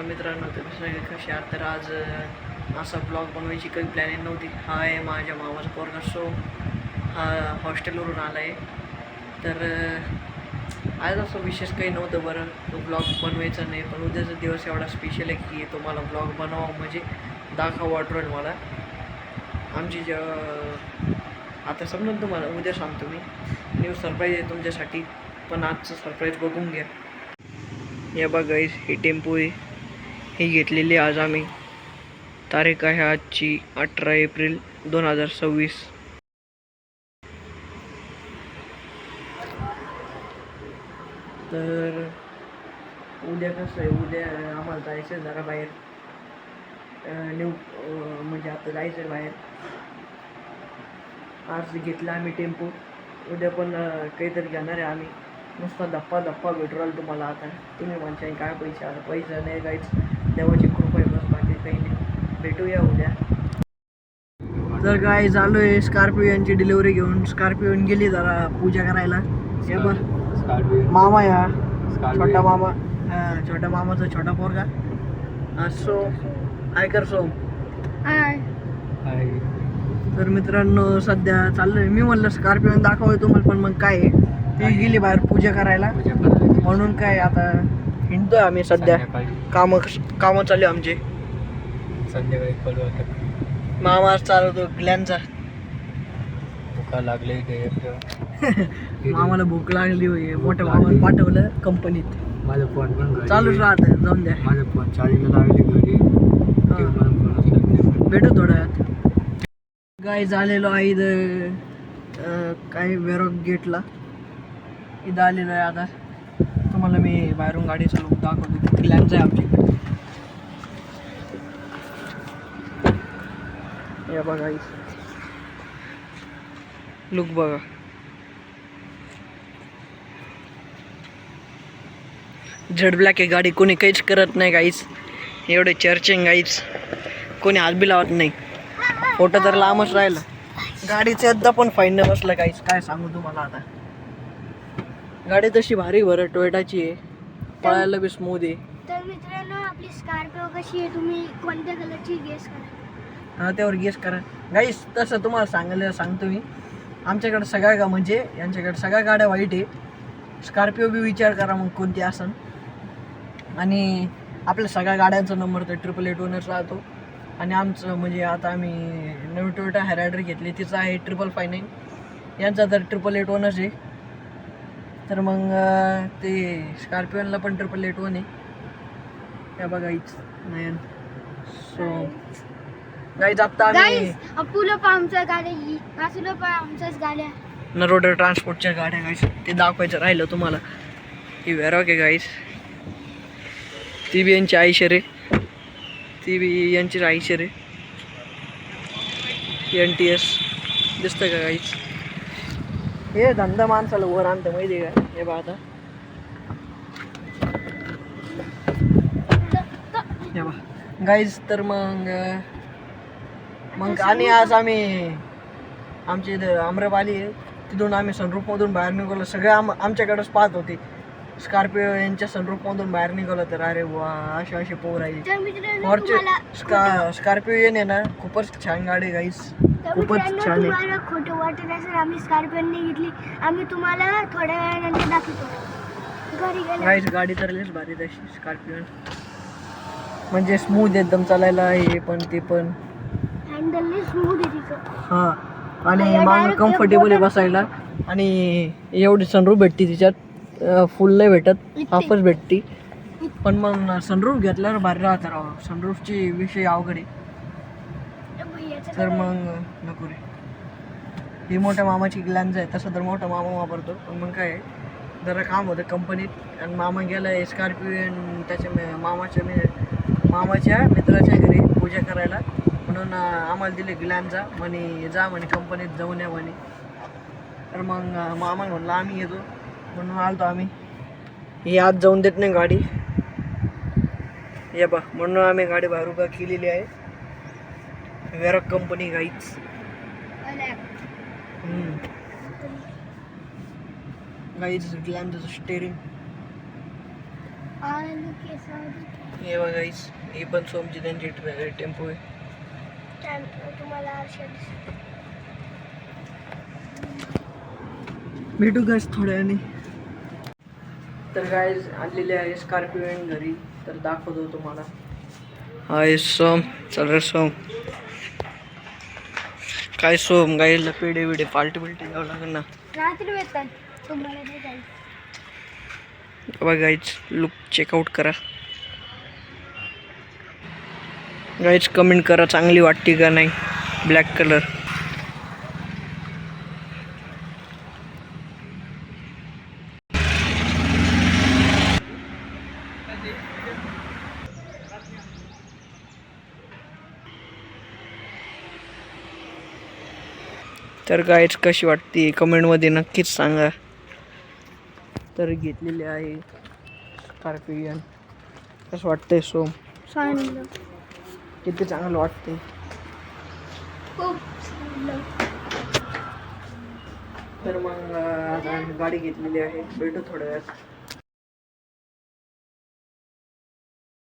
नमस्कार मित्रांनो, तुम्ही सगळे कसे आहात? तर आज असा ब्लॉग बनवायची काही प्लॅनिंग नव्हती. हा आहे माझ्या मामाचा पोरगा सो हा हॉस्टेलवरून आला आहे. तर आज असं विशेष काही नव्हतं बरं, तो ब्लॉग बनवायचा नाही. पण उद्याचा दिवस एवढा स्पेशल आहे की तुम्हाला ब्लॉग बनवा म्हणजे दाखवा वाटवेल मला. आमची आता समजून तुम्हाला उद्या सांगतो मी. न्यू सरप्राईज आहे तुमच्यासाठी, पण आजचं सरप्राईज बघून घ्या. या बघा ही टेम्पो आहे, ही घेतलेली आज आम्ही. तारीख आहे आजची 18 एप्रिल 2026. तर उद्या कसं आहे, उद्या आम्हाला जायचं आहे जरा बाहेर. म्हणजे आता जायचं आहे बाहेर. आज घेतला आम्ही टेम्पो, उद्या पण काहीतरी घेणार आहे आम्ही. नुसता धप्पा भेटू राहिला तुम्हाला. आता तुम्ही म्हणता काय पैसे आला, पैसा नाही काहीच, देवाची कृपा आहे बस, बाकी काही नाही. भेटूया उद्या. तर काय चालू आहे, स्कॉर्पिओची डिलिव्हरी घेऊन. स्कॉर्पिओ गेली जरा पूजा करायला. हे बघ मामा, या छोटा मामा, छोट्या मामाचा छोटा पोरगा. सो हाय कर सो. तर मित्रांनो सध्या चाललोय, मी म्हणलं स्कॉर्पिओ दाखवय तुम्हाला, पण मग काय ती गेली बाहेर पूजा करायला, म्हणून काय आता हिंडतोय आम्ही सध्या. कामं चालू आमचे. संध्याकाळी मामा चालवतो ग्लॅनचा. भूका लागले मामाला भूक लागली होई, मोठ्या मामाला पाठवलं कंपनीत. माझा फोन पण चालूच राहत, जाऊन द्या. माझा फोन चार्जिंगला लावले घरी. भेटू थोड्या वेळात. काय झालेलो आहे इथं, काही वेरोक गेटला इथं आलेलो आहे. आता तुम्हाला मी बाहेरून गाडी चालवून दाखवतो. ग्लॅनच आहे आमची. या बघा लुक बघा. झेड ब्लॅक आहे गाडी, कोणी काहीच करत नाही गाईच. एवढे चर्चिंग गाईच, कोणी हात बी लावत नाही. फोटो तर लांबच राहिला. गाडीचं एकदा पण फाईन नाही बसलं काहीच. काय सांगू तुम्हाला आता. गाडी तशी भारी बरं, टोयोटाची आहे, पळायला बी स्मूथ आहे. तर मित्रांनो आपली स्कॉर्पिओ कशी आहे, तुम्ही कोणत्या कलरची गेस करा. हां, त्यावर गेस करा गाईस. तसं तुम्हाला सांगतो मी, आमच्याकडे सगळ्या म्हणजे यांच्याकडे सगळ्या गाड्या वाईट आहे. स्कॉर्पिओ बी विचार करा मग कोणती असन. आणि आपल्या सगळ्या गाड्यांचा नंबर तर 888 राहतो. आणि आमचं म्हणजे आता आम्ही नवी टोयोटा हॅरायडर घेतली, तिचा आहे 559. यांचा तर 881 आहे. तर मग ते स्कॉर्पिओनला पण 881 आहे. त्या बघा हीच नयन. सो गाईज आता आम्ही अपुलो आमच्या गाड्या, वासुलो आमच्याच गाड्या, नरोडा ट्रान्सपोर्टच्या गाड्या गाईस. ते दाखवायचं राहिलं तुम्हाला. ही वेरॉक आहे गाईस, ती बी यांची आयशर आहे, ती बी यांची आयशर आहे. NTS दिसतं का गाईस. हे धंदा माणसाला वर आणतं माहिती आहे का. हे बघा आता, हे बघा गाईज. तर मग आणि आज आम्ही आमच्या इथं आम्रपाली आहे, तिथून आम्ही सनरूफमधून बाहेर निघालो. सगळे आमच्याकडेच पाहत होते. स्कॉर्पिओ यांच्या सनरूफमधून बाहेर निघालो तर अरे वा, असे पोर आहे. स्कॉर्पिओ येणे ना, खूपच छान गाडी आहे गाईस, खूपच छान आहे. तुम्हाला खोटं वाटत असेल, आम्ही स्कॉर्पिओने घेतली. आम्ही तुम्हाला थोड्या वेळानंतर दाखवतो घरी गेल्या. गाईस गाडी तर लयच भारी तशी स्कॉर्पिओ, म्हणजे स्मूथ एकदम चालायला. हे पण ते पण हँडल स्मूथ आहे तिचं. हां, आणि मागं कम्फर्टेबल आहे बसायला. आणि एवढी सनरूफ भेटते तिच्यात, फुल नाही भेटत, हाफच भेटते. पण मग सनरूफ घेतल्यावर भारी राहतं राव. सनरूफची विषय अवघड आहे. तर मग नको रे. ही मोठ्या मामाची ग्लॅन्स आहे, तसं तर मोठा मामा वापरतो. पण मग काय जरा काम होतं कंपनीत, आणि मामा गेला आहे स्कॉर्पिओ त्याच्या मामाच्या मित्राच्या घरी पूजा करायला. म्हणून आम्हाला दिले ग्लॅनचा, म्हणे जा म्हणे कंपनीत जाऊन या म्हणे. तर मग मामा म्हणलं आम्ही येतो, म्हणून आलतो आम्ही. ही आज जाऊन देत नाही गाडी. ये बा, म्हणून आम्ही गाडी बाहेर उभा केलेली आहे. वेरॉक कंपनी गाईच. गाईच ग्लॅनचं स्टेरिंग. हे बघा guys, ही पण सोमची त्यांची टेम्पो आहे. तुम्हाला आरशात दिसेल. भेटू गाईज थोड्या वेळाने. तर गाईज आलेले आहे स्कॉर्पिओ घरी, तर दाखवतो तुम्हाला. हाय सोम, चल रे सोम. काय सोम, गाईला पेढे बिडे पालटी बिलटी द्यावं लागेल ना. रात्री वेतन तुम्हाला नाही जाईल. बघा गाईज, लुक चेकआउट करा. गाईज कमेंट करा चांगली वाटते का नाही ब्लॅक कलर. तर गाईज कशी वाटते कमेंटमध्ये नक्कीच सांगा. तर घेतलेले आहे स्कॉर्पिओ. कसं वाटतंय सोम? चांगलं, किती चांगलं वाटते. खूप चांगलं. तर मग आता आम्ही गाडी घेतलेली आहे. भेटू थोड्या वेळात.